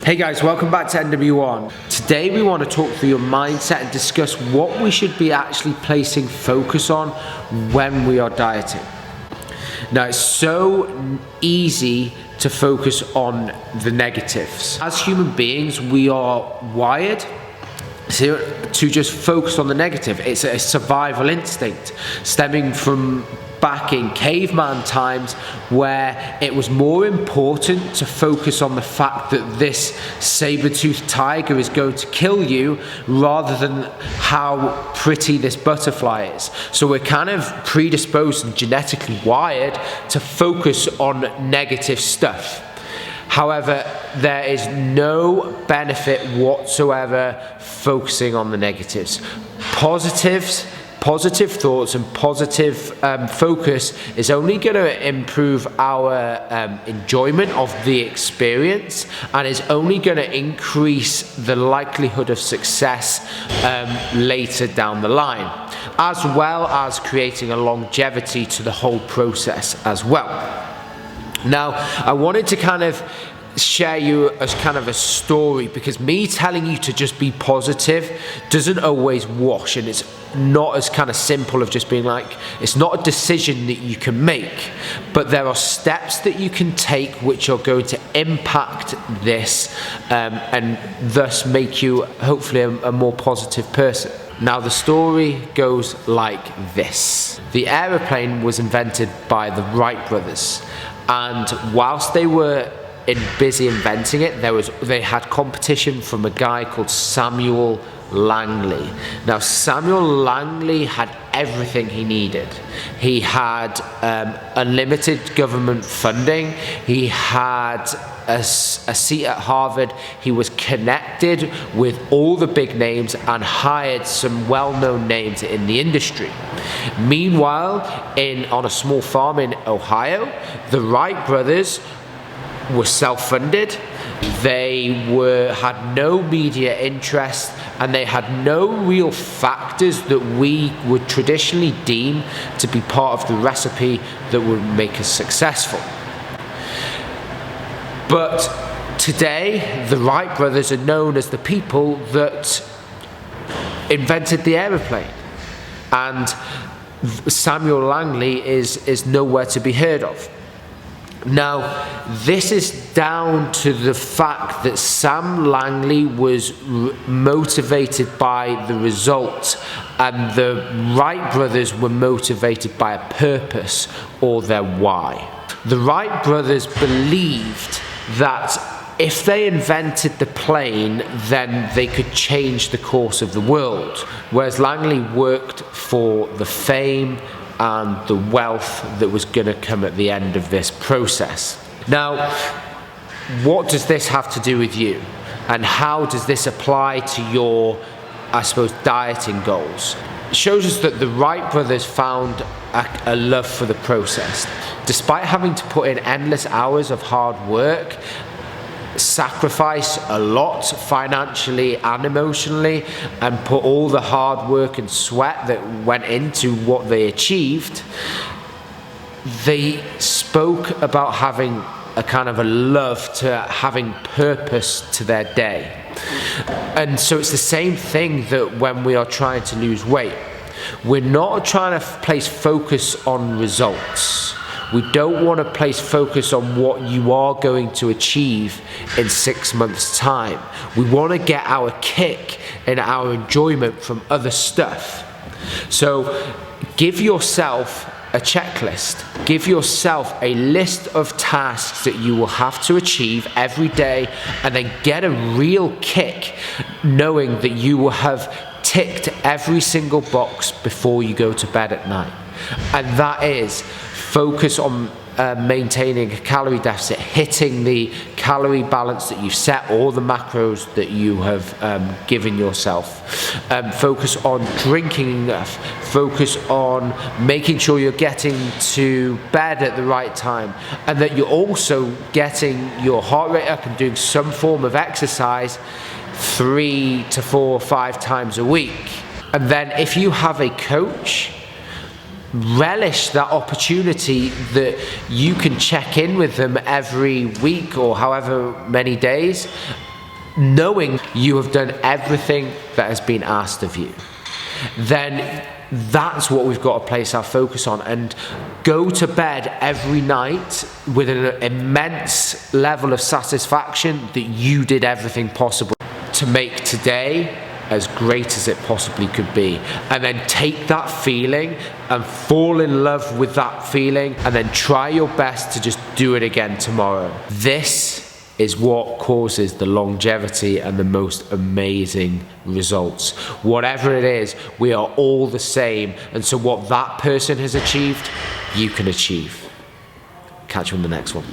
Hey guys, welcome back to NW1. Today we want to talk through your mindset and discuss what we should be actually placing focus on when we are dieting. Now, it's so easy to focus on the negatives. As human beings, we are wired to just focus on the negative. It's a survival instinct stemming from back in caveman times, where it was more important to focus on the fact that this saber-toothed tiger is going to kill you rather than how pretty this butterfly is. So we're kind of predisposed and genetically wired to focus on negative stuff. However, there is no benefit whatsoever focusing on the negatives. Positive thoughts and positive focus is only going to improve our enjoyment of the experience, and is only going to increase the likelihood of success later down the line, as well as creating a longevity to the whole process as well. Now, I wanted to kind of share you as kind of a story, because me telling you to just be positive doesn't always wash, and it's not as kind of simple of just being like, it's not a decision that you can make, but there are steps that you can take which are going to impact this and thus make you hopefully a more positive person. Now, the story goes like this. The aeroplane was invented by the Wright brothers, and whilst they were busy inventing it, they had competition from a guy called Samuel Langley. Now, Samuel Langley had everything he needed. He had unlimited government funding. He had a seat at Harvard. He was connected with all the big names and hired some well-known names in the industry. Meanwhile, on a small farm in Ohio, the Wright brothers were self-funded. They had no media interest, and they had no real factors that we would traditionally deem to be part of the recipe that would make us successful. But today, the Wright brothers are known as the people that invented the aeroplane, and Samuel Langley is nowhere to be heard of. Now, this is down to the fact that Sam Langley was motivated by the result, and the Wright brothers were motivated by a purpose or their why. The Wright brothers believed that if they invented the plane, then they could change the course of the world, whereas Langley worked for the fame and the wealth that was going to come at the end of this process. Now, what does this have to do with you? And how does this apply to your, I suppose, dieting goals? It shows us that the Wright brothers found a love for the process. Despite having to put in endless hours of hard work, sacrifice a lot financially and emotionally, and put all the hard work and sweat that went into what they achieved, they spoke about having a kind of a love to having purpose to their day. And so it's the same thing that when we are trying to lose weight, we're not trying to place focus on results. We don't want to place focus on what you are going to achieve in 6 months' time. We want to get our kick and our enjoyment from other stuff. So give yourself a checklist. Give yourself a list of tasks that you will have to achieve every day, and then get a real kick knowing that you will have ticked every single box before you go to bed at night. And that is focus on maintaining a calorie deficit, hitting the calorie balance that you've set, or the macros that you have given yourself. Focus on drinking enough. Focus on making sure you're getting to bed at the right time, and that you're also getting your heart rate up and doing some form of exercise 3 to 4 or 5 times a week. And then if you have a coach, relish that opportunity that you can check in with them every week or however many days knowing you have done everything that has been asked of you, then that's what we've got to place our focus on, and go to bed every night with an immense level of satisfaction that you did everything possible to make today as great as it possibly could be. And then take that feeling and fall in love with that feeling, and then try your best to just do it again tomorrow. This is what causes the longevity and the most amazing results. Whatever it is, we are all the same, and so what that person has achieved, you can achieve. Catch you on the next one.